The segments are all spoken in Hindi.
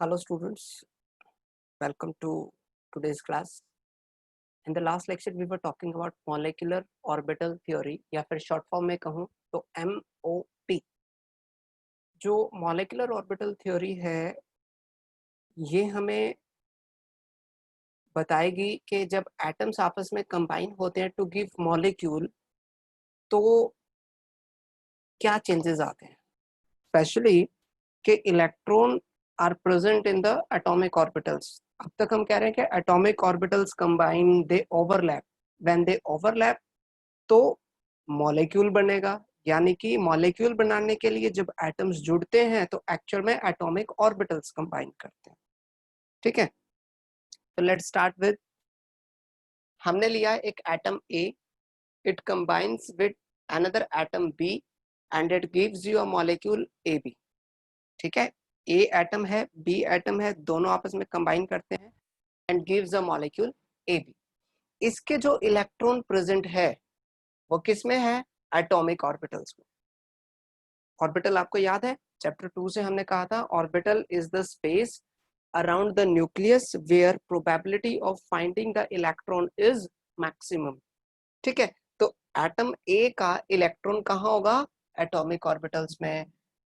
Hello students, welcome to today's class. In the last lecture we were talking about molecular orbital theory या फिर short form में कहूँ तो MOT. जो molecular orbital theory है ये हमें बताएगी कि जब एटम्स आपस में कंबाइन होते हैं टू गिव मॉलिक्यूल तो क्या चेंजेस आते हैं, स्पेशली कि electron are present in the atomic orbitals. अब तक हम कह रहे हैं कि atomic orbitals combine, they overlap. When they overlap तो मॉलिक्यूल बनेगा, यानी कि मॉलिक्यूल बनाने के लिए जब एटम्स जुड़ते हैं तो एक्चुअल में एटॉमिक ऑर्बिटल्स कंबाइन करते हैं. ठीक है, तो लेट्स स्टार्ट विद, हमने लिया एक atom A, it combines with another atom B and it gives you a molecule A B. ठीक है, ए एटम है, बी एटम है, दोनों आपस में कंबाइन करते हैं and gives a molecule A B. इसके जो इलेक्ट्रॉन प्रेजेंट है वो किस में है? एटॉमिक ऑर्बिटल्स में. ऑर्बिटल आपको याद है, चैप्टर 2 से हमने कहा था orbital is the space around the nucleus where probability of finding the electron is maximum. ठीक है, तो एटम ए का इलेक्ट्रॉन कहाँ होगा? एटॉमिक ऑर्बिटल्स में.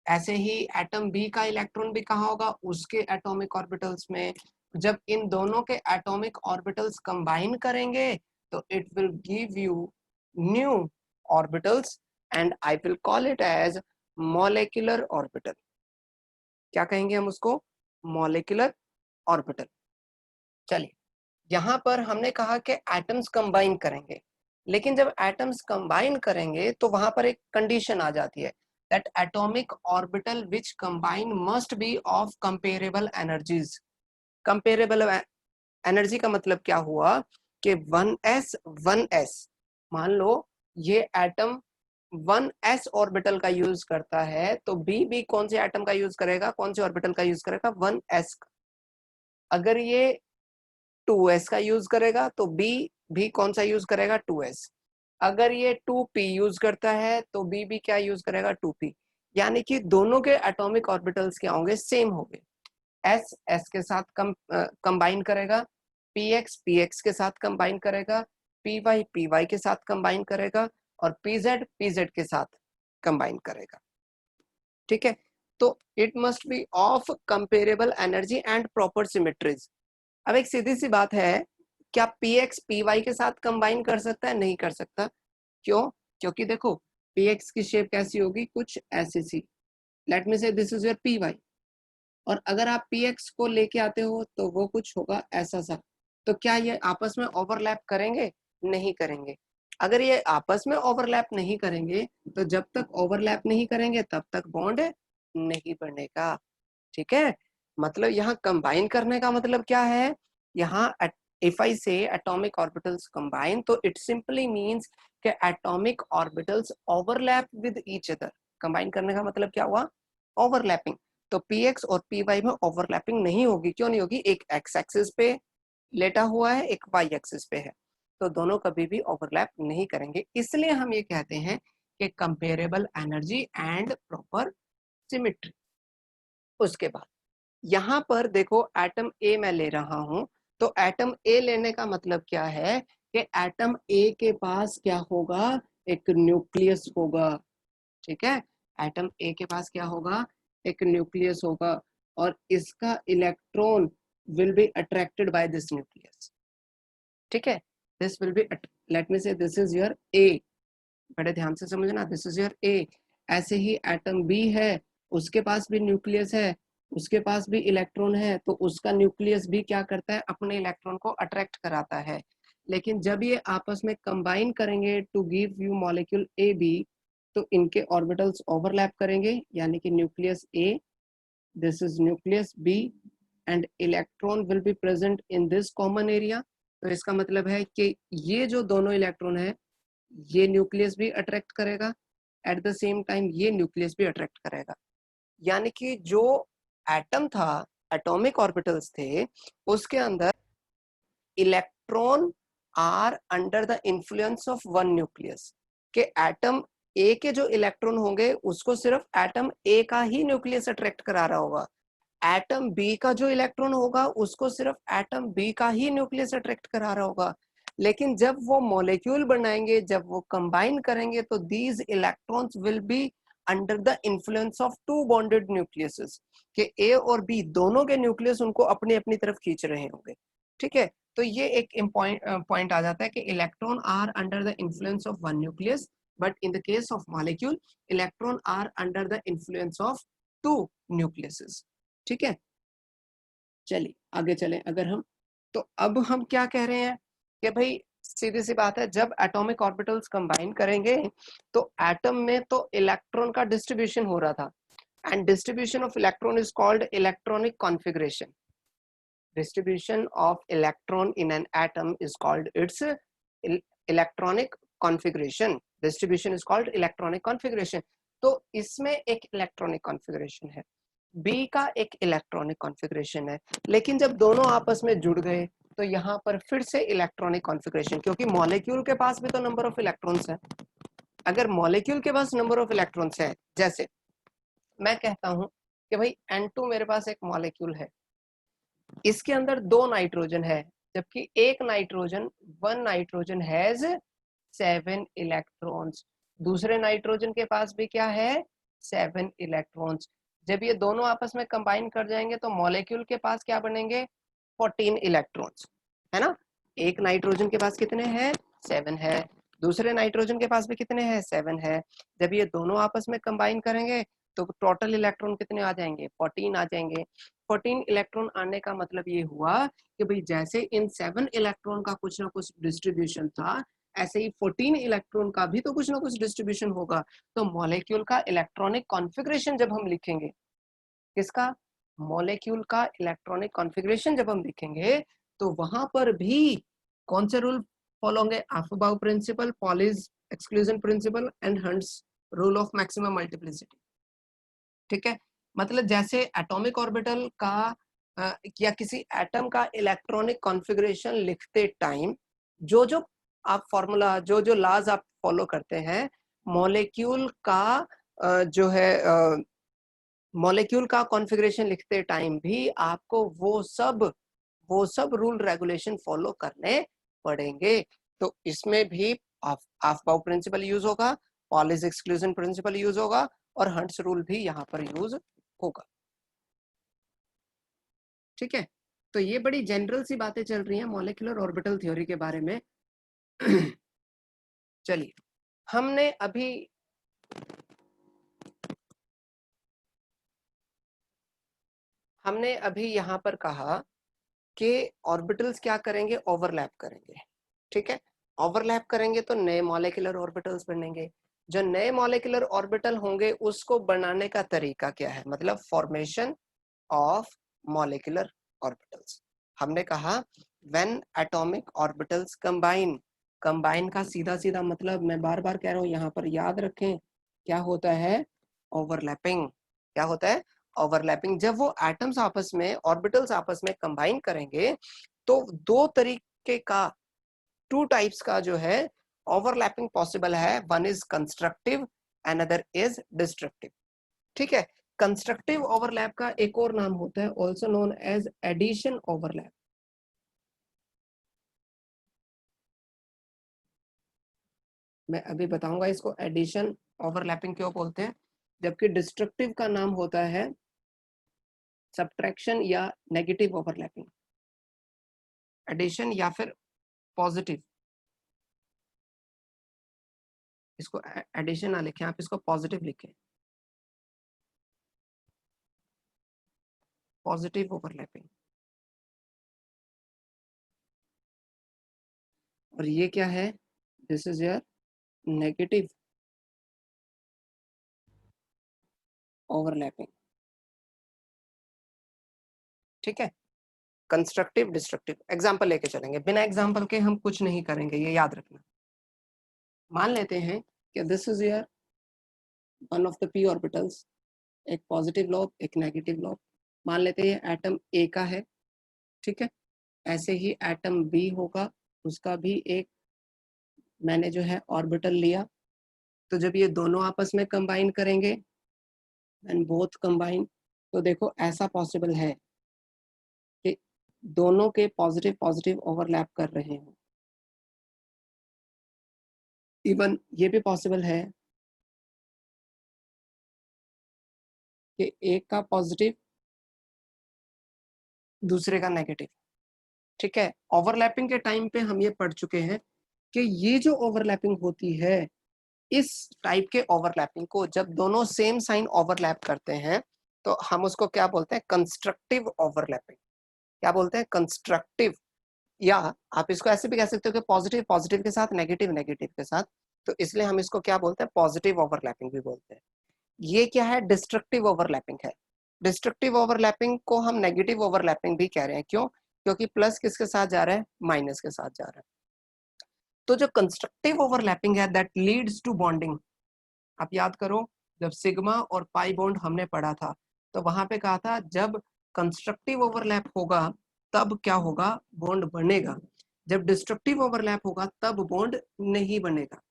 ऐसे ही एटम बी का इलेक्ट्रॉन भी कहाँ होगा? उसके एटॉमिक ऑर्बिटल्स में. जब इन दोनों के एटॉमिक ऑर्बिटल्स कंबाइन करेंगे तो it will give you new orbitals and I will call it as molecular orbital. क्या कहेंगे हम उसको? Molecular orbital. चलिए, यहाँ पर हमने कहा कि एटम्स कंबाइन करेंगे, लेकिन जब एटम्स कंबाइन करेंगे तो वहां पर एक कंडीशन आ जाती है, that atomic orbital which combine must be of comparable energies. Comparable energy का मतलब क्या हुआ कि 1s 1s. मान लो ये एटम 1s ऑर्बिटल का यूज करता है तो बी भी कौन से एटम का यूज करेगा, कौन से ऑर्बिटल का यूज करेगा? 1s का. अगर ये 2s का यूज करेगा तो बी भी कौन सा यूज करेगा? 2s. अगर ये 2p यूज करता है तो बी भी क्या यूज करेगा? 2p. यानी कि दोनों के एटॉमिक ऑर्बिटल्स क्या होंगे? सेम होंगे. s s के साथ कंबाइन करेगा, px px के साथ कंबाइन करेगा, py py के साथ कंबाइन करेगा और pz pz के साथ कंबाइन करेगा. ठीक है, तो it must be of comparable energy and proper symmetries. अब एक सीधी सी बात है, क्या px py के साथ कंबाइन कर सकता है? नहीं कर सकता. क्यों? क्योंकि देखो px की शेप कैसी होगी? कुछ ऐसी सी. लेट मी से दिस इज योर py, और अगर आप px को लेके आते हो तो वो कुछ होगा ऐसा सा. तो क्या ये आपस में ओवरलैप करेंगे? नहीं करेंगे. अगर ये आपस में ओवरलैप नहीं करेंगे तो जब तक ओवरलैप नहीं करेंगे तब तक बॉन्ड नहीं बनेगा. ठीक है, मतलब यहाँ कंबाइन करने का मतलब क्या है? यहाँ if I say atomic orbitals combine तो it simply means कि atomic orbitals overlap with each other. Combine करने का मतलब क्या हुआ? ओवरलैपिंग. तो px और py में ओवरलैपिंग नहीं होगी. क्यों नहीं होगी? एक x एक्सिस पे लेटा हुआ है, एक y एक्सिस पे है, तो दोनों कभी भी ओवरलैप नहीं करेंगे. इसलिए हम ये कहते हैं कि comparable energy and proper symmetry. उसके बाद यहाँ पर देखो एटम ए मैं ले रहा हूं, तो एटम ए लेने का मतलब क्या है कि एटम ए के पास क्या होगा? एक न्यूक्लियस होगा. ठीक है, एटम ए के पास क्या होगा? एक न्यूक्लियस होगा और इसका electron will be attracted by this nucleus. ठीक है, this will be, let me से दिस इज योर ए. बड़े ध्यान से समझना, दिस इज योर ए. ऐसे ही एटम बी है, उसके पास भी न्यूक्लियस है, उसके पास भी इलेक्ट्रॉन है, तो उसका न्यूक्लियस भी क्या करता है? अपने इलेक्ट्रॉन को अट्रैक्ट कराता है. लेकिन जब ये आपस में कंबाइन करेंगे to give you molecule A B तो इनके ऑर्बिटल्स ओवरलैप करेंगे, यानी कि nucleus A, this is nucleus B and electron will be present in this common area. तो इसका मतलब है कि ये जो दोनों इलेक्ट्रॉन है ये न्यूक्लियस भी अट्रैक्ट करेगा, एट द सेम टाइम ये न्यूक्लियस भी अट्रैक्ट करेगा. यानी कि जो एटम था, एटॉमिक ऑर्बिटल्स थे, उसके अंदर electron are under the influence of one nucleus. के एटम ए के जो इलेक्ट्रॉन होंगे उसको सिर्फ एटम ए का ही न्यूक्लियस अट्रैक्ट करा रहा होगा. एटम बी का जो इलेक्ट्रॉन होगा उसको सिर्फ एटम बी का ही न्यूक्लियस अट्रैक्ट करा रहा होगा, लेकिन जब वो मॉलिक्यूल बनाएंगे, जब वो कंबाइन करेंगे, तो these electrons will be under the influence of two bonded nucleuses, कि ए और बी दोनों के न्यूक्लियस उनको अपनी अपनी तरफ खींच रहे होंगे। ठीक है, तो ये एक पॉइंट आ जाता है कि electron are under the influence of one nucleus, but in the case of molecule electron are under the influence of two nucleuses. ठीक है, चलिए आगे चलें। अगर हम, तो अब हम क्या कह रहे हैं कि भाई सीधी सी बात है, जब एटॉमिक ऑर्बिटल्स कंबाइन करेंगे तो एटम में तो इलेक्ट्रॉन का डिस्ट्रीब्यूशन हो रहा था, and distribution of electron is called electronic configuration. distribution of electron in an atom is called its electronic configuration. Distribution is called electronic configuration. तो इसमें एक इलेक्ट्रॉनिक कॉन्फ़िगरेशन है, B का एक इलेक्ट्रॉनिक कॉन्फ़िगरेशन है, लेकिन जब दोनों आपस में जुड़ गए तो यहाँ पर फिर से इलेक्ट्रॉनिक कॉन्फ़िगरेशन, क्योंकि मॉलिक्यूल के पास भी तो नंबर ऑफ इलेक्ट्रॉन्स है। अगर मॉलिक्यूल के पास नंबर ऑफ इलेक्ट्रॉन्स है, जैसे मैं कहता हूं कि भाई N2 मेरे पास एक मॉलिक्यूल है, इसके अंदर 2 नाइट्रोजन है, जबकि एक nitrogen, one nitrogen has 7 electrons, दूसरे नाइट्रोजन के पास भी क्या है, 7 इलेक्ट्रॉन्स। जब ये दोनों आपस में कंबाइन कर जाएंगे तो मॉलिक्यूल के पास क्या बनेंगे, 14 इलेक्ट्रॉन्स, है ना। एक नाइट्रोजन के पास कितने हैं, 7 है, दूसरे नाइट्रोजन के पास भी कितने हैं, 7 है। जब ये दोनों आपस में कंबाइन करेंगे तो टोटल इलेक्ट्रॉन कितने आ जाएंगे, 14 आ जाएंगे। 14 इलेक्ट्रॉन आने का मतलब ये हुआ कि भाई जैसे इन 7 इलेक्ट्रॉन का कुछ ना कुछ डिस्ट्रीब्यूशन था, ऐसे ही 14 इलेक्ट्रॉन का भी तो कुछ ना कुछ डिस्ट्रीब्यूशन होगा। तो मॉलिक्यूल का इलेक्ट्रॉनिक कॉन्फ़िगरेशन जब हम लिखेंगे, किसका, मॉलिक्यूल का इलेक्ट्रॉनिक कॉन्फ़िगरेशन जब हम लिखेंगे, तो वहां पर भी कौन से रूल फॉलो होंगे, Aufbau principle, Pauli's exclusion principle and Hund's rule of maximum multiplicity. ठीक है, मतलब जैसे एटॉमिक ऑर्बिटल का या किसी एटम का इलेक्ट्रॉनिक कॉन्फ़िगरेशन लिखते टाइम जो जो आप फॉर्मूला, जो जो लॉज आप फॉलो करते हैं, मॉलिक्यूल का जो है मॉलिक्यूल का कॉन्फ़िगरेशन लिखते टाइम भी आपको वो सब रूल रेगुलेशन फॉलो करने पड़ेंगे। तो इसमें भी अफबाउ प्रिंसिपल यूज होगा, पॉलीज एक्सक्लूजन प्रिंसिपल यूज होगा, और हंट्स रूल भी यहाँ पर यूज होगा। ठीक है, तो ये बड़ी जनरल सी बातें चल रही हैं मॉलिक्यूलर ऑर्बिटल थ्योरी के बारे में। चलिए, हमने अभी यहाँ पर कहा कि ऑर्बिटल्स क्या करेंगे, ओवरलैप करेंगे। ठीक है, ओवरलैप करेंगे तो नए मॉलिक्यूलर ऑर्बिटल्स बनेंगे। जो नए मॉलिक्यूलर ऑर्बिटल होंगे उसको बनाने का तरीका क्या है, मतलब फॉर्मेशन ऑफ मॉलिक्यूलर ऑर्बिटल्स। हमने कहा when atomic orbitals combine, combine का सीधा सीधा मतलब मैं बार बार कह रहा हूं, यहाँ पर याद रखें, क्या होता है, ओवरलैपिंग। क्या होता है, ओवरलैपिंग। जब वो एटम्स आपस में, ऑर्बिटल्स आपस में कंबाइन करेंगे तो दो तरीके का, टू टाइप्स का जो है ओवरलैपिंग पॉसिबल है। One is constructive, another is destructive. ठीक है, कंस्ट्रक्टिव ओवरलैप का एक और नाम होता है, also known as addition overlap. मैं अभी बताऊंगा इसको एडिशन ओवरलैपिंग क्यों बोलते हैं। जबकि डिस्ट्रक्टिव का नाम होता है सब्ट्रैक्शन या नेगेटिव ओवरलैपिंग। एडिशन या फिर पॉजिटिव, इसको एडिशन ना लिखें आप, इसको पॉजिटिव लिखें, पॉजिटिव ओवरलैपिंग। और ये क्या है, this is your negative overlapping. ठीक है, कंस्ट्रक्टिव डिस्ट्रक्टिव। एग्जांपल लेके चलेंगे, बिना एग्जांपल के हम कुछ नहीं करेंगे, ये याद रखना। मान लेते हैं कि this is your one of the P orbitals, एक पॉजिटिव लॉब एक नेगेटिव लॉब। मान लेते हैं एटम ए का है। ठीक है, ऐसे ही एटम बी होगा, उसका भी एक मैंने जो है ऑर्बिटल लिया। तो जब ये दोनों आपस में कंबाइन करेंगे, एंड बोथ कंबाइन, तो देखो ऐसा पॉसिबल है कि दोनों के पॉजिटिव पॉजिटिव ओवरलैप कर रहे हो। इवन ये भी पॉसिबल है कि एक का पॉजिटिव दूसरे का नेगेटिव। ठीक है, ओवरलैपिंग के टाइम पे हम ये पढ़ चुके हैं कि ये जो ओवरलैपिंग होती है, इस टाइप के ओवरलैपिंग को जब दोनों सेम साइन ओवरलैप करते हैं तो हम उसको क्या बोलते हैं, कंस्ट्रक्टिव ओवरलैपिंग। क्या बोलते हैं, कंस्ट्रक्टिव। या आप इसको ऐसे भी कह सकते हो कि पॉजिटिव पॉजिटिव के साथ, नेगेटिव नेगेटिव के साथ। तो इसलिए हम इसको क्या बोलते हैं, पॉजिटिव ओवरलैपिंग भी बोलते हैं। ये क्या है, डिस्ट्रक्टिव ओवरलैपिंग है। डिस्ट्रक्टिव ओवरलैपिंग को हम नेगेटिव ओवरलैपिंग भी कह रहे हैं। क्यों? क्योंकि प्लस किसके साथ जा रहा है, माइनस के साथ जा रहा है। तो जो कंस्ट्रक्टिव ओवरलैपिंग है दैट लीड्स टू बॉन्डिंग। आप याद करो, जब सिग्मा और पाई बॉन्ड हमने पढ़ा था तो वहां पे कहा था जब कंस्ट्रक्टिव ओवरलैप होगा तब क्या होगा, बॉन्ड बनेगा। जब डिस्ट्रक्टिव ओवरलैप होगा तब बॉन्ड नहीं बनेगा।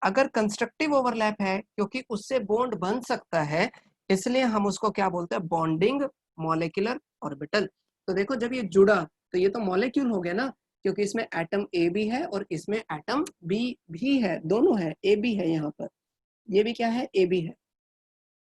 अगर कंस्ट्रक्टिव ओवरलैप है क्योंकि उससे बॉन्ड बन सकता है, इसलिए हम उसको क्या बोलते हैं, बॉन्डिंग मॉलिक्यूलर ऑर्बिटल। तो देखो जब ये जुड़ा तो ये तो मॉलिक्यूल हो गया ना, क्योंकि इसमें एटम ए भी है और इसमें एटम बी भी है, दोनों है, ए बी है, यहाँ पर ये भी क्या है, ए बी है।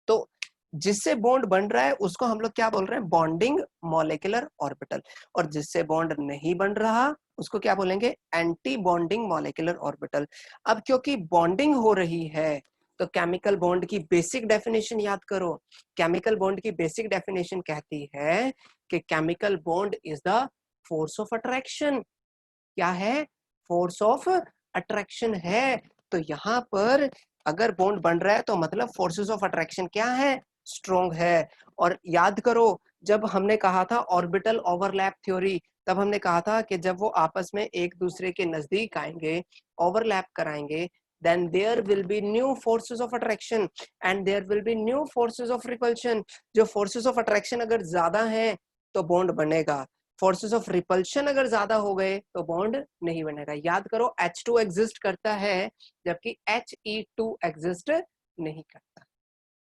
तो जिससे बॉन्ड बन रहा है उसको हम लोग क्या बोल रहे हैं, बॉन्डिंग मॉलिक्यूलर ऑर्बिटल। और जिससे बॉन्ड नहीं बन रहा उसको क्या बोलेंगे, एंटी बॉन्डिंग मॉलिक्यूलर ऑर्बिटल। अब क्योंकि बॉन्डिंग हो रही है तो केमिकल बॉन्ड की बेसिक डेफिनेशन याद करो। केमिकल बॉन्ड की बेसिक डेफिनेशन कहती है कि chemical bond is the force of attraction. क्या है, फोर्स ऑफ अट्रैक्शन है। तो यहाँ पर अगर बॉन्ड बन रहा है तो मतलब फोर्सेस ऑफ अट्रैक्शन क्या है, स्ट्रॉन्ग है। और याद करो जब हमने कहा था ऑर्बिटल ओवरलैप थ्योरी, तब हमने कहा था कि जब वो आपस में एक दूसरे के नजदीक आएंगे, ओवरलैप कराएंगे, then there will be new forces of attraction and there will be new forces of repulsion। जो forces of attraction अगर ज्यादा है तो बॉन्ड बनेगा, फोर्सेस ऑफ रिपल्शन अगर ज्यादा हो गए तो बॉन्ड नहीं बनेगा। याद करो H2 एग्जिस्ट करता है जबकि He2 एग्जिस्ट नहीं करता।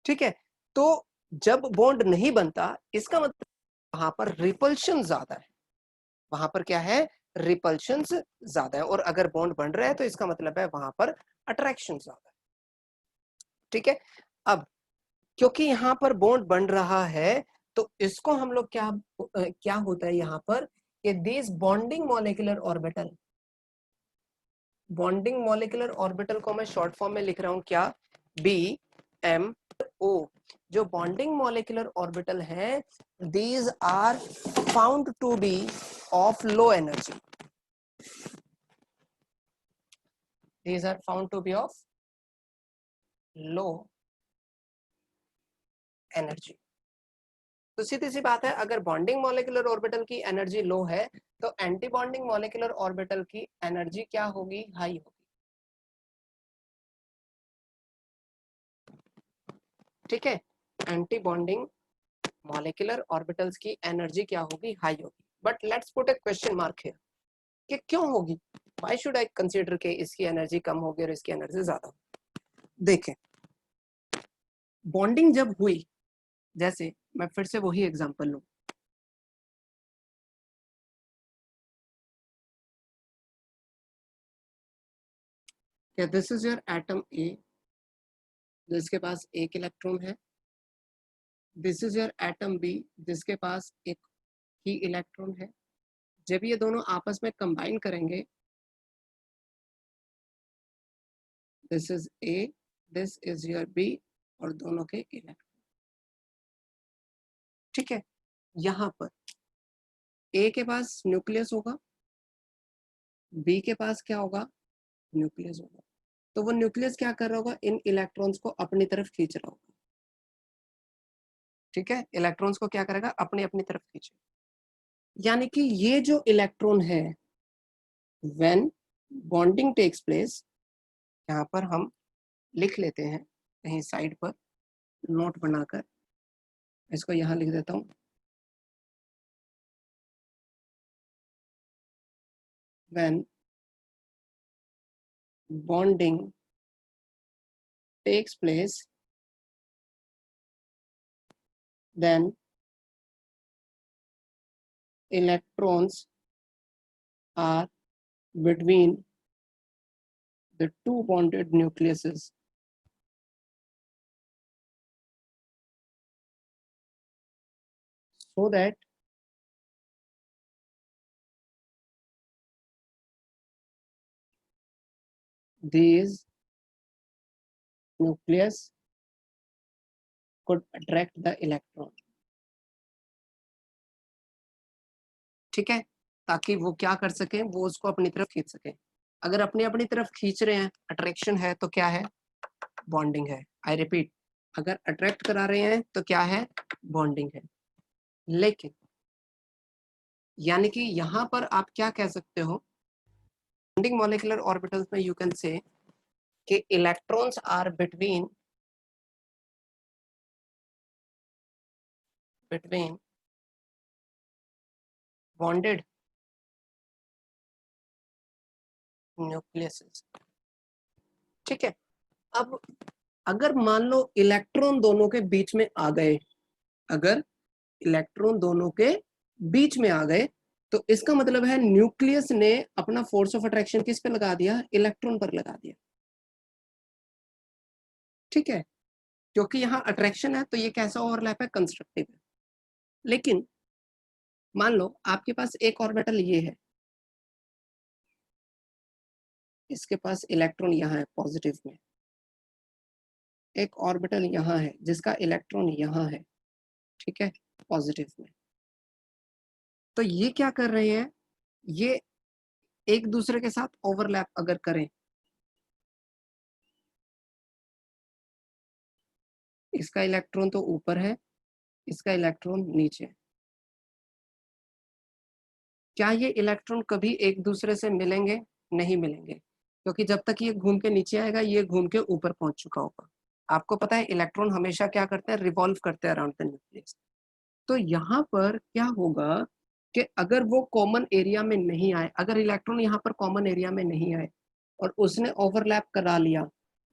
ठीक है, तो जब बॉन्ड नहीं बनता इसका मतलब वहां पर रिपल्शन ज्यादा है, वहां पर क्या है, रिपल्शन ज्यादा है। और अगर बॉन्ड बन रहा है तो इसका मतलब है वहां पर अट्रैक्शन ज्यादा है। ठीक है, अब क्योंकि यहाँ पर बॉन्ड बन रहा है तो इसको हम लोग क्या होता है यहाँ पर कि this bonding molecular orbital, bonding molecular orbital को मैं शॉर्ट फॉर्म में लिख रहा हूं क्या, बी एम ओ। जो बॉन्डिंग मॉलिक्यूलर ऑर्बिटल है these are found to be of low energy, these are found to be of low energy. तो सीधी सी बात है, अगर बॉन्डिंग मॉलिक्यूलर ऑर्बिटल की एनर्जी लो है तो एंटी बॉन्डिंग मॉलिक्यूलर ऑर्बिटल की एनर्जी क्या होगी, हाई होगी। ठीक है, एंटी बॉन्डिंग मॉलिक्यूलर ऑर्बिटल्स की एनर्जी क्या होगी, हाई होगी। But let's put a question mark here कि क्यों होगी, व्हाई शुड आई कंसीडर के इसकी एनर्जी कम होगी और इसकी एनर्जी ज्यादा होगी। देखें, बॉन्डिंग जब हुई, जैसे मैं फिर से वही एग्जांपल लूं, कि this is your atom A जिसके पास एक इलेक्ट्रॉन है, this is your atom B जिसके पास एक ही इलेक्ट्रॉन है। जब ये दोनों आपस में कंबाइन करेंगे, this is A, this is your B, और दोनों के इलेक्ट्रॉन। ठीक है, यहां पर ए के पास न्यूक्लियस होगा, बी के पास क्या होगा, न्यूक्लियस होगा। तो वो न्यूक्लियस क्या कर रहा होगा, इन इलेक्ट्रॉन्स को अपनी तरफ खींच रहा होगा। ठीक है, इलेक्ट्रॉन्स को क्या करेगा, अपनी अपनी तरफ खींचे। यानी कि ये जो इलेक्ट्रॉन है, व्हेन बॉन्डिंग टेक्स प्लेस, यहाँ पर हम लिख लेते हैं कहीं साइड पर नोट बनाकर, इसको यहाँ लिख देता हूँ, when bonding takes place then electrons are between the two bonded nucleuses so that these nucleus could attract the electron. ठीक है, ताकि वो क्या कर सके, वो उसको अपनी तरफ खींच सके। अगर अपनी अपनी तरफ खींच रहे हैं, अट्रैक्शन है तो क्या है, बॉन्डिंग है। आई रिपीट, अगर अट्रैक्ट करा रहे हैं तो क्या है, बॉन्डिंग है। लेकिन यानी कि यहां पर आप क्या कह सकते हो, बॉन्डिंग मॉलिक्यूलर ऑर्बिटल्स में यू कैन से कि electrons are between bonded nucleus. ठीक है, अब अगर मान लो इलेक्ट्रॉन दोनों के बीच में आ गए, अगर इलेक्ट्रॉन दोनों के बीच में आ गए तो इसका मतलब है न्यूक्लियस ने अपना फोर्स ऑफ अट्रैक्शन किस पे लगा दिया, इलेक्ट्रॉन पर लगा दिया। ठीक है, क्योंकि यहां अट्रैक्शन है तो ये कैसा ओवरलैप है, कंस्ट्रक्टिव है। लेकिन मान लो आपके पास एक ऑर्बिटल ये है, इसके पास इलेक्ट्रॉन यहाँ है पॉजिटिव में, एक ऑर्बिटल यहाँ है जिसका इलेक्ट्रॉन यहाँ है, ठीक है, पॉजिटिव में। तो ये क्या कर रहे हैं, ये एक दूसरे के साथ ओवरलैप अगर करें, इसका इलेक्ट्रॉन तो ऊपर है, इसका इलेक्ट्रॉन नीचे, क्या ये इलेक्ट्रॉन कभी एक दूसरे से मिलेंगे, नहीं मिलेंगे, क्योंकि जब तक ये घूम के नीचे आएगा ये घूम के ऊपर पहुंच चुका होगा। आपको पता है इलेक्ट्रॉन हमेशा क्या करते हैं, रिवॉल्व करते हैं अराउंड द न्यूक्लियस। तो यहाँ पर क्या होगा कि अगर वो कॉमन एरिया में नहीं आए, अगर इलेक्ट्रॉन यहाँ पर कॉमन एरिया में नहीं आए और उसने ओवरलैप करा लिया,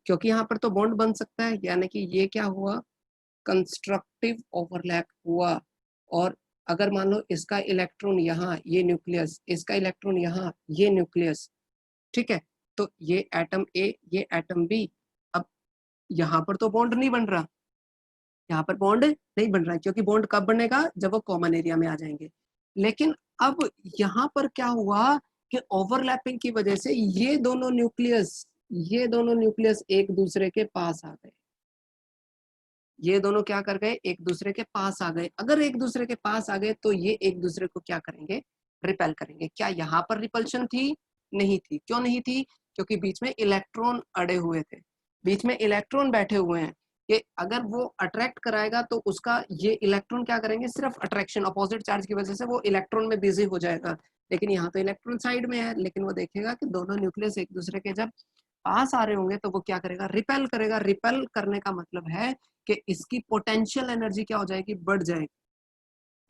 क्योंकि यहाँ पर तो बॉन्ड बन सकता है, यानी कि ये क्या हुआ, कंस्ट्रक्टिव ओवरलैप हुआ। और अगर मान लो इसका इलेक्ट्रॉन यहाँ, ये न्यूक्लियस, इसका इलेक्ट्रॉन यहाँ, ये न्यूक्लियस, ठीक है, तो ये एटम ए, ये एटम बी, अब यहाँ पर तो बॉन्ड नहीं बन रहा, यहाँ पर बॉन्ड नहीं बन रहा है, क्योंकि बॉन्ड कब बनेगा, जब वो कॉमन एरिया में आ जाएंगे। लेकिन अब यहाँ पर क्या हुआ कि ओवरलैपिंग की वजह से ये दोनों न्यूक्लियस एक दूसरे के पास आ गए, ये दोनों क्या कर गए, एक दूसरे के पास आ गए। अगर एक दूसरे के पास आ गए तो ये एक दूसरे को क्या करेंगे, रिपेल करेंगे। क्या यहाँ पर रिपल्शन थी, नहीं थी। क्यों नहीं थी, क्योंकि बीच में इलेक्ट्रॉन अड़े हुए थे, बीच में इलेक्ट्रॉन बैठे हुए हैं कि अगर वो अट्रैक्ट कराएगा तो उसका ये इलेक्ट्रॉन क्या करेंगे, सिर्फ अट्रैक्शन, अपोजिट चार्ज की वजह से वो इलेक्ट्रॉन में बिजी हो जाएगा। लेकिन यहाँ तो इलेक्ट्रॉन साइड में है, लेकिन वो देखेगा कि दोनों न्यूक्लियस एक दूसरे के जब पास आ रहे होंगे तो वो क्या करेगा, रिपेल करेगा। रिपेल करने का मतलब है कि इसकी पोटेंशियल एनर्जी क्या हो जाएगी, बढ़ जाएगी।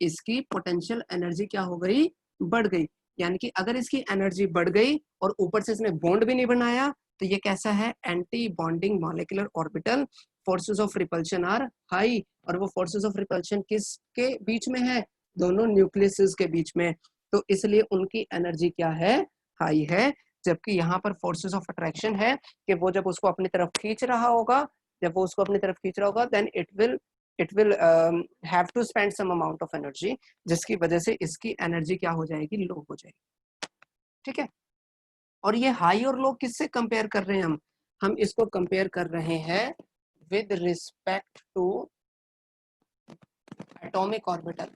इसकी पोटेंशियल एनर्जी क्या हो गई, बढ़ गई। यानी कि अगर इसकी एनर्जी बढ़ गई और ऊपर से इसने बॉन्ड भी नहीं बनाया तो ये कैसा है, anti bonding molecular orbital. Forces of repulsion are high, और वो फोर्सेस ऑफ रिपल्शन किसके बीच में है, दोनों न्यूक्लियस के बीच में। तो इसलिए उनकी एनर्जी क्या है, हाई है। जबकि यहाँ पर फोर्सेस ऑफ अट्रैक्शन है कि वो जब उसको अपनी तरफ खींच रहा होगा, जब वो उसको अपनी तरफ खींच रहा होगा, then it will have to spend some amount of energy, जिसकी वजह से इसकी एनर्जी क्या हो जाएगी, लो हो जाएगी। ठीक है, और ये हाई और लो किससे कंपेयर कर रहे हैं हम इसको कंपेयर कर रहे हैं with respect to atomic orbital.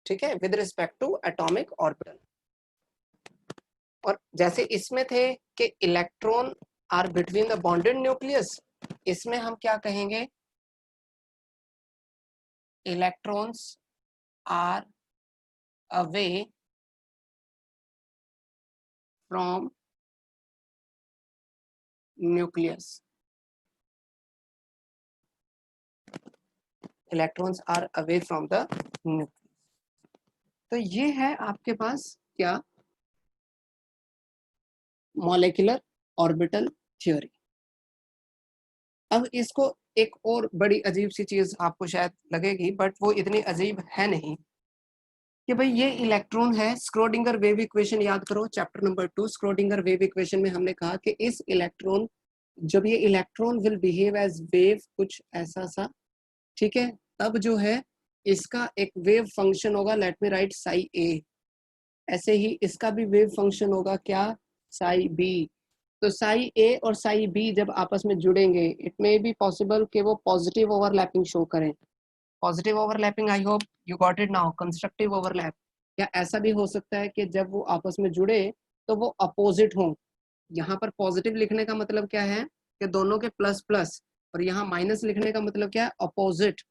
ठीक है, with respect to atomic orbital. और जैसे इसमें थे कि electron are between the bonded nucleus, इसमें हम क्या कहेंगे, electrons are away from nucleus, electrons are away from the nucleus. तो ये है आपके पास क्या, मॉलिक्यूलर ऑर्बिटल थ्योरी। अब इसको एक और बड़ी अजीब सी चीज आपको शायद लगेगी, बट वो इतनी अजीब है नहीं, कि भाई ये इलेक्ट्रॉन है। स्क्रोडिंगर वेव इक्वेशन याद करो, chapter number 2 Schrodinger wave equation में हमने कहा कि इस इलेक्ट्रॉन, जब ये electron will behave as wave, कुछ ऐसा सा, ठीक है, तब जो है इसका एक वेव फंक्शन होगा, let me right Sai A. ऐसे ही इसका भी वेव फंक्शन होगा क्या, साई बी। तो साई ए और साई बी जब आपस में जुड़ेंगे, इट मे बी पॉसिबल कि वो पॉजिटिव ओवरलैपिंग शो करें। Positive overlapping, I hope you got it now, constructive overlap. या ऐसा भी हो सकता है कि जब वो आपस में जुड़े तो वो अपोजिट हों। यहाँ पर पॉजिटिव लिखने का मतलब क्या है कि दोनों के प्लस प्लस, और यहाँ माइनस लिखने का मतलब क्या है, अपोजिट।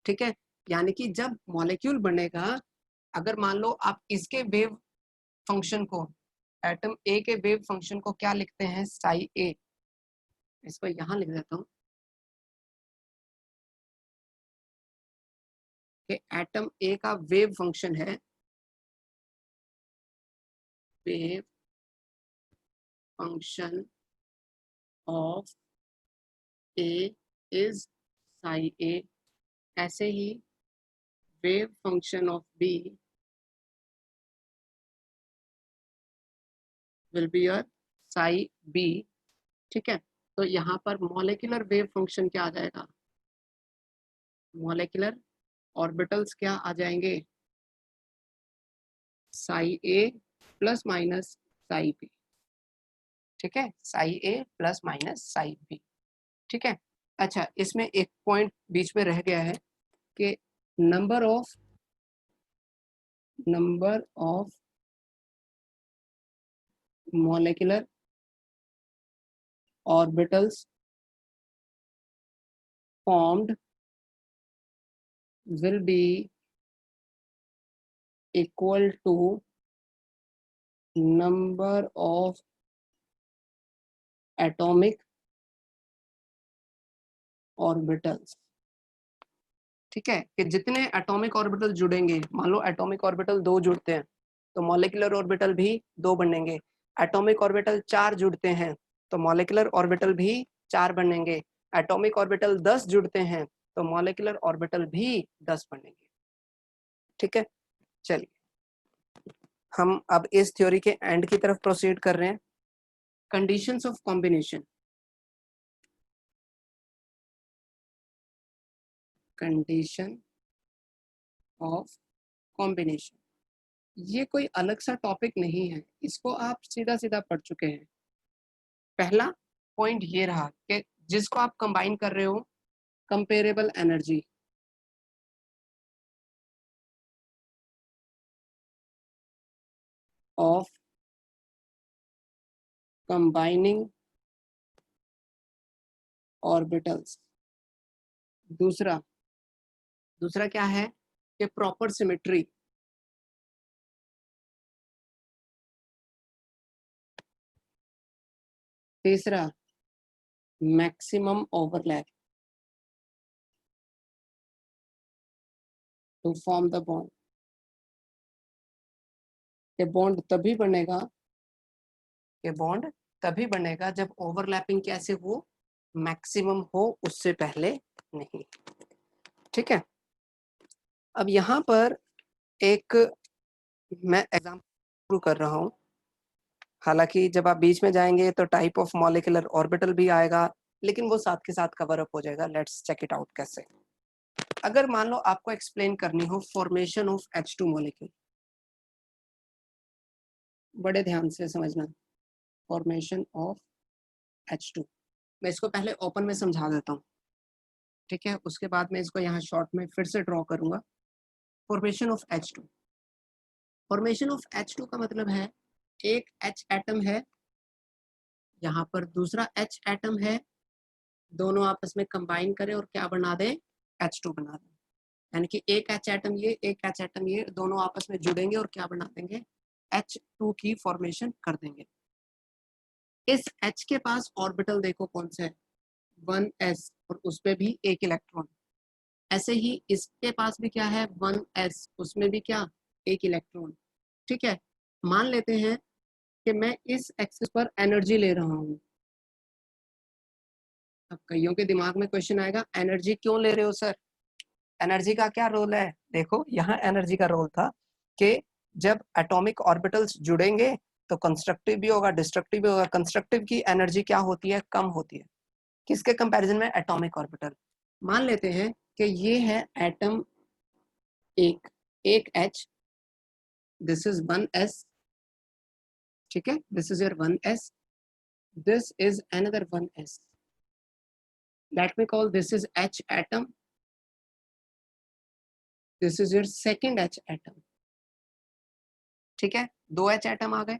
ठीक है, यानी कि जब मॉलिक्यूल बनेगा, अगर मान लो आप इसके वेव फंक्शन को, एटम ए के वेव फंक्शन को क्या लिखते हैं, साई ए। इसको यहाँ लिख देता हूँ कि एटम ए का वेव फंक्शन है, wave function of A is psi A. ऐसे ही wave function of B will be your psi B. ठीक है, तो यहाँ पर मॉलिक्यूलर वेव फंक्शन क्या आ जाएगा, मॉलिक्यूलर ऑर्बिटल्स क्या आ जाएंगे, साई ए प्लस माइनस साई बी। ठीक है, साई ए प्लस माइनस साई बी। ठीक है, अच्छा इसमें एक पॉइंट बीच में रह गया है कि number of molecular orbitals formed will be equal to number of atomic orbitals। ठीक है, कि जितने एटॉमिक ऑर्बिटल जुड़ेंगे, मान लो एटॉमिक ऑर्बिटल 2 जुड़ते हैं तो मॉलिक्यूलर ऑर्बिटल भी 2 बनेंगे। एटॉमिक ऑर्बिटल 4 जुड़ते हैं तो मॉलिक्यूलर ऑर्बिटल भी 4 बनेंगे। एटॉमिक ऑर्बिटल 10 जुड़ते हैं तो मॉलिक्यूलर ऑर्बिटल भी 10 बनेंगे। ठीक है, चलिए हम अब इस थ्योरी के एंड की तरफ प्रोसीड कर रहे हैं। Conditions of combination, condition of combination, ये कोई अलग सा टॉपिक नहीं है, इसको आप सीधा सीधा पढ़ चुके हैं। पहला पॉइंट ये रहा कि जिसको आप कंबाइन कर रहे हो, comparable energy, of combining orbitals. दूसरा दूसरा क्या है कि प्रॉपर सिमेट्री। तीसरा maximum overlap to form the bond. ये बॉन्ड तभी बनेगा, ये बॉन्ड तभी बनेगा जब ओवरलैपिंग कैसे हो, मैक्सिमम हो, उससे पहले नहीं। ठीक है, अब यहाँ पर एक मैं एग्जाम्पल शुरू कर रहा हूँ। हालांकि जब आप बीच में जाएंगे तो टाइप ऑफ मॉलिक्यूलर ऑर्बिटल भी आएगा, लेकिन वो साथ के साथ कवर अप हो जाएगा। लेट्स चेक इट आउट कैसे। अगर मान लो आपको एक्सप्लेन करनी हो फॉर्मेशन ऑफ H2 मॉलिक्यूल, बड़े ध्यान से समझना, फॉर्मेशन ऑफ H2। मैं इसको पहले ओपन में समझा देता हूँ, ठीक है, उसके बाद मैं इसको यहाँ शॉर्ट में फिर से ड्रॉ करूंगा। Formation of H2, formation of H2 का मतलब है एक H एटम है, यहाँ पर दूसरा H एटम है, दोनों आपस में कंबाइन करें और क्या बना दें, H2 बना दें। यानी कि एक H एटम ये, एक H एटम ये, दोनों आपस में जुड़ेंगे और क्या बना देंगे, H2 की फॉर्मेशन कर देंगे। इस H के पास ऑर्बिटल देखो कौन सा है, 1s, और उस पे भी एक इलेक्ट्रॉन। ऐसे ही इसके पास भी क्या है, 1s, उसमें भी क्या, एक इलेक्ट्रॉन। ठीक है, मान लेते हैं कि मैं इस एक्सिस पर एनर्जी ले रहा हूँ, अब कईयों के दिमाग में क्वेश्चन आएगा, एनर्जी क्यों ले रहे हो सर? एनर्जी का क्या रोल है? देखो यहाँ एनर्जी का रोल था कि जब एटॉमिक ऑर्बिटल्स जुड़ेंगे तो कंस्ट्रक्टिव भी होगा, डिस्ट्रक्टिव भी होगा। कंस्ट्रक्टिव की एनर्जी क्या होती है? कम होती है। किसके कंपैरिजन में? Atomic orbital. मान लेते हैं कि ये है एटम एक H, दिस इज 1s, ठीक है, this is your 1s, this is another 1s. Let me call this is H atom, this is your second H atom, ठीक है, 2 H atom आ गए।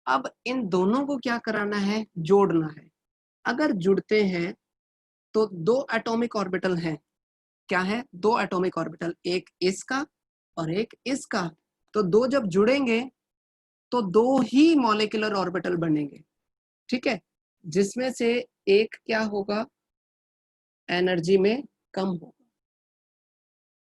अब इन दोनों को क्या कराना है? जोड़ना है। अगर जुड़ते हैं तो 2 एटॉमिक ऑर्बिटल हैं। क्या है? 2 एटॉमिक ऑर्बिटल, एक इसका और एक इसका। तो 2 जब जुड़ेंगे तो 2 ही मॉलिक्यूलर ऑर्बिटल बनेंगे, ठीक है, जिसमें से एक क्या होगा? एनर्जी में कम होगा।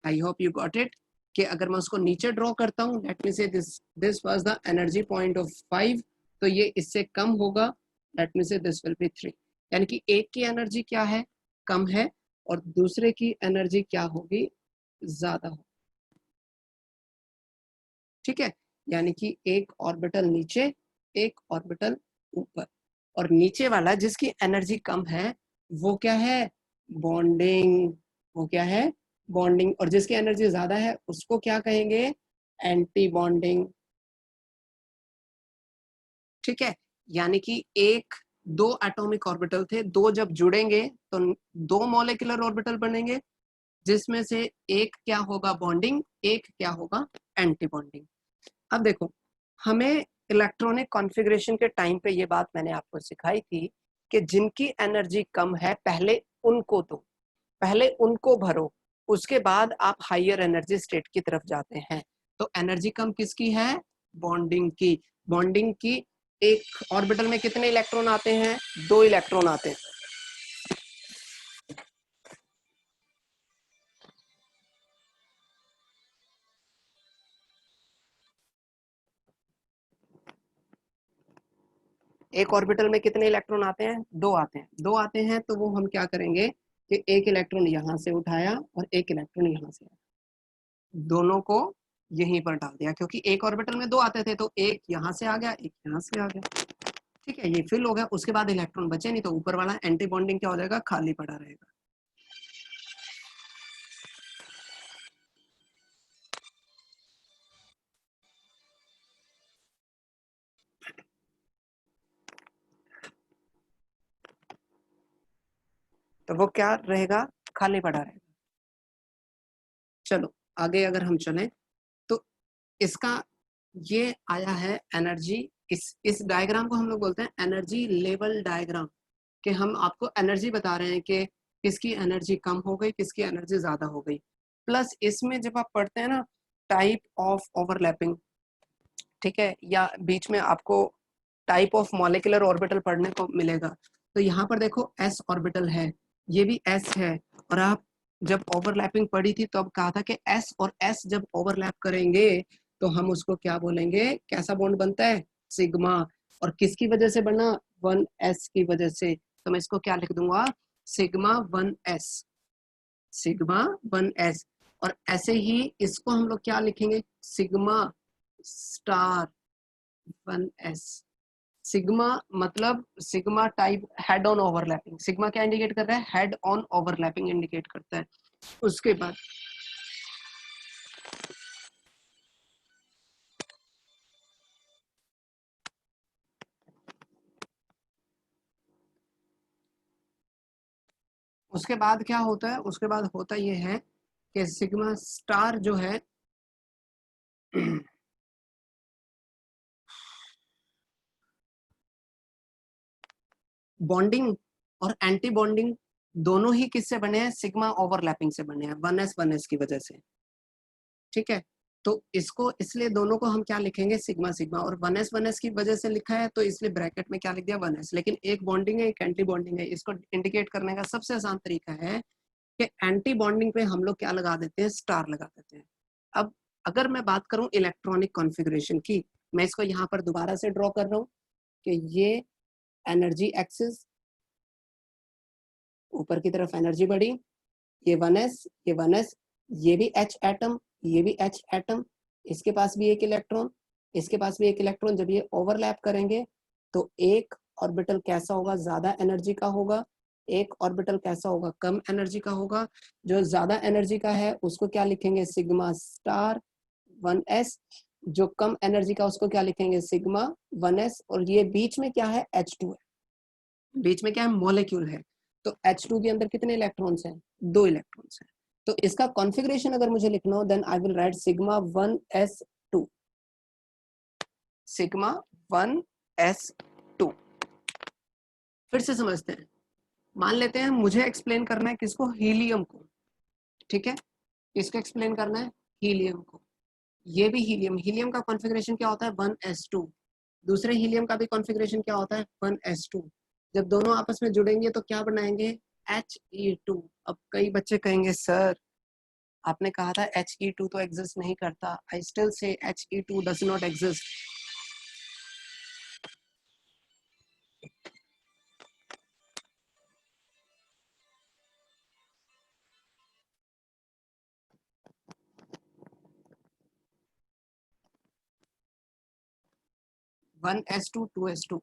I hope you got it. कि अगर मैं उसको नीचे ड्रॉ करता हूं, लेट मी से this was the energy point of 5, तो ये इससे कम होगा, लेट मी से दिस विल बी 3। यानी कि एक की एनर्जी क्या है? कम है, और दूसरे की एनर्जी क्या होगी? ज्यादा होगी, ठीक है। यानी कि एक ऑर्बिटल नीचे, एक ऑर्बिटल ऊपर, और नीचे वाला जिसकी एनर्जी कम है वो क्या है? बॉन्डिंग। वो क्या है? बॉन्डिंग। और जिसकी एनर्जी ज्यादा है उसको क्या कहेंगे? एंटी बॉन्डिंग, ठीक है। यानी कि एक, 2 एटॉमिक ऑर्बिटल थे, 2 जब जुड़ेंगे तो 2 मॉलिक्यूलर ऑर्बिटल बनेंगे, जिसमें से एक क्या होगा? बॉन्डिंग, एक क्या होगा? Anti bonding. अब देखो, हमें इलेक्ट्रॉनिक कॉन्फ़िगरेशन के टाइम पे ये बात मैंने आपको सिखाई थी कि जिनकी एनर्जी कम है पहले उनको दो, पहले उनको भरो, उसके बाद आप हायर एनर्जी स्टेट की तरफ जाते हैं। तो एनर्जी कम किसकी है? बॉन्डिंग की। बॉन्डिंग की एक ऑर्बिटल में कितने इलेक्ट्रॉन आते हैं? 2 इलेक्ट्रॉन आते हैं। एक ऑर्बिटल में कितने इलेक्ट्रॉन आते हैं? 2 आते हैं। 2 आते हैं तो वो हम क्या करेंगे कि एक इलेक्ट्रॉन यहां से उठाया और एक इलेक्ट्रॉन यहां से, दोनों को यहीं पर डाल दिया, क्योंकि एक ऑर्बिटल में 2 आते थे, तो एक यहां से आ गया, एक यहां से आ गया, ठीक है। ये फिल हो गया, उसके बाद इलेक्ट्रॉन बचे नहीं, तो ऊपर वाला एंटी बॉन्डिंग क्या हो जाएगा? खाली पड़ा रहेगा। तो वो क्या रहेगा? खाली पड़ा रहेगा। चलो आगे अगर हम चलें तो इसका ये आया है एनर्जी। इस डायग्राम को हम लोग बोलते हैं एनर्जी लेवल डायग्राम, कि हम आपको एनर्जी बता रहे हैं कि किसकी एनर्जी कम हो गई, किसकी एनर्जी ज्यादा हो गई। प्लस इसमें जब आप पढ़ते हैं ना टाइप ऑफ ओवरलैपिंग, ठीक है, या बीच में आपको टाइप ऑफ मॉलिक्यूलर ऑर्बिटल पढ़ने को मिलेगा, तो यहाँ पर देखो एस ऑर्बिटल है, ये भी एस है, और आप जब ओवरलैपिंग पढ़ी थी तो अब कहा था कि एस और एस जब ओवरलैप करेंगे तो हम उसको क्या बोलेंगे? कैसा बॉन्ड बनता है? सिग्मा। और किसकी वजह से बना? 1s की वजह से। तो मैं इसको क्या लिख दूंगा? Sigma 1s, sigma 1s। और ऐसे ही इसको हम लोग क्या लिखेंगे? Sigma star 1s। सिग्मा मतलब sigma type head on overlapping. Sigma क्या इंडिकेट कर रहा है? हेड ऑन ओवरलैपिंग इंडिकेट करता है। उसके बाद क्या होता है? उसके बाद होता ये है कि सिग्मा स्टार जो है बॉन्डिंग और एंटी बॉन्डिंग दोनों ही किससे बने हैं? सिग्मा ओवरलैपिंग से बने हैं, 1s की वजह से, ठीक है। तो इसको इसलिए दोनों को हम क्या लिखेंगे? Sigma sigma. और 1s की वजह से लिखा है तो इसलिए ब्रैकेट में क्या लिख दिया? 1s। लेकिन एक बॉन्डिंग है, एक एंटी बॉन्डिंग है। इसको इंडिकेट करने का सबसे आसान तरीका है कि एंटी बॉन्डिंग पे हम लोग क्या लगा देते हैं? स्टार लगा देते हैं। अब अगर मैं बात करूं इलेक्ट्रॉनिक कॉन्फ़िगरेशन की, मैं इसको यहाँ पर दोबारा से ड्रॉ कर रहा हूँ कि ये एनर्जी एक्सिस, ऊपर की तरफ एनर्जी बढ़ी, ये 1s, ये 1s, ये भी H एटम, ये भी H एटम, इसके पास भी एक इलेक्ट्रॉन, इसके पास भी एक इलेक्ट्रॉन। जब ये ओवरलैप करेंगे तो एक ऑर्बिटल कैसा होगा, ज्यादा एनर्जी का होगा, एक ऑर्बिटल कैसा होगा, कम एनर्जी का होगा। जो ज्यादा एनर्जी का है उसको क्या लिखेंगे, सिग्मा स्टार 1s, जो कम एनर्जी का उसको क्या लिखेंगे, सिग्मा 1s। और ये बीच में क्या है, H2 है, बीच में क्या है, मॉलिक्यूल है। तो H2 के अंदर कितने इलेक्ट्रॉन्स हैं, 2 इलेक्ट्रॉन्स हैं। तो इसका कॉन्फ़िगरेशन अगर मुझे लिखना हो, then I will write sigma 1s2, sigma 1s2। फिर से समझते हैं, मान लेते हैं मुझे एक्सप्लेन करना है किसको, हीलियम को, ठीक है, किसको एक्सप्लेन करना है, हीलियम को। ये भी हीलियम, हीलियम का कॉन्फ़िगरेशन क्या होता है, 1s2। दूसरे हीलियम का भी कॉन्फ़िगरेशन क्या होता है, 1s2। जब दोनों आपस में जुड़ेंगे तो क्या बनाएंगे, He2। अब कई बच्चे कहेंगे सर आपने कहा था He2 तो एग्जिस्ट नहीं करता, आई still say He2 does not exist. One s two, 2s2।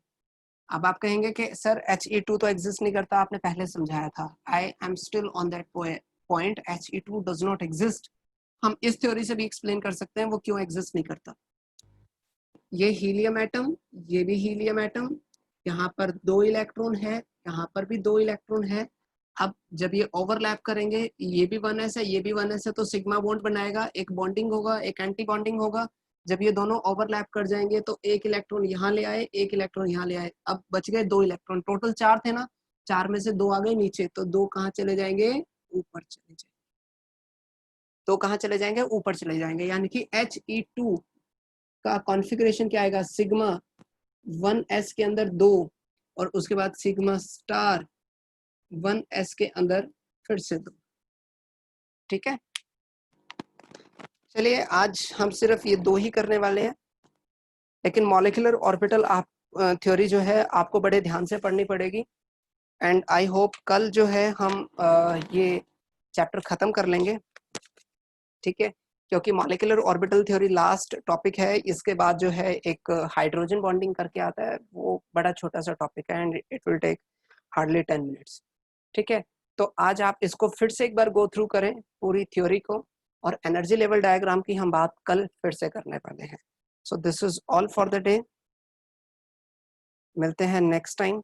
अब आप कहेंगे कि सर He2 तो एग्जिस्ट नहीं करता, आपने पहले समझाया था। I am still on that point, He2 does not exist. हम इस थ्योरी से भी एक्सप्लेन कर सकते हैं वो क्यों एग्जिस्ट नहीं करता। ये हीलियम एटम, ये भी हीलियम एटम, यहाँ पर 2 इलेक्ट्रॉन है, यहाँ पर भी 2 इलेक्ट्रॉन है। अब जब ये ओवरलैप करेंगे, ये भी 1s है, ये भी 1s है, तो सिग्मा बॉन्ड बनाएगा, एक बॉन्डिंग होगा, एक एंटी बॉन्डिंग होगा। जब ये दोनों ओवरलैप कर जाएंगे तो एक इलेक्ट्रॉन यहाँ ले आए, एक इलेक्ट्रॉन यहाँ ले आए, अब बच गए 2 इलेक्ट्रॉन। टोटल 4 थे ना, 4 में से 2 आ गए नीचे, तो 2 कहाँ चले जाएंगे, ऊपर चले जाएंगे। तो कहाँ चले जाएंगे, ऊपर चले जाएंगे। यानी कि He2 का कॉन्फ़िगरेशन क्या आएगा, सिग्मा 1s के अंदर 2, और उसके बाद सिग्मा स्टार 1s के अंदर फिर से 2। ठीक है, चलिए आज हम सिर्फ ये 2 ही करने वाले हैं, लेकिन मॉलिक्यूलर ऑर्बिटल आप थ्योरी जो है आपको बड़े ध्यान से पढ़नी पड़ेगी। एंड आई होप कल जो है हम ये चैप्टर खत्म कर लेंगे, ठीक है, क्योंकि molecular orbital theory last topic है। इसके बाद जो है एक हाइड्रोजन बॉन्डिंग करके आता है, वो बड़ा छोटा सा टॉपिक है and it will take hardly 10 minutes. ठीक है, तो आज आप इसको फिर से एक बार गो थ्रू करें पूरी थ्योरी को, और एनर्जी लेवल डायग्राम की हम बात कल फिर से करने वाले हैं। So this is all for the day, मिलते हैं नेक्स्ट टाइम।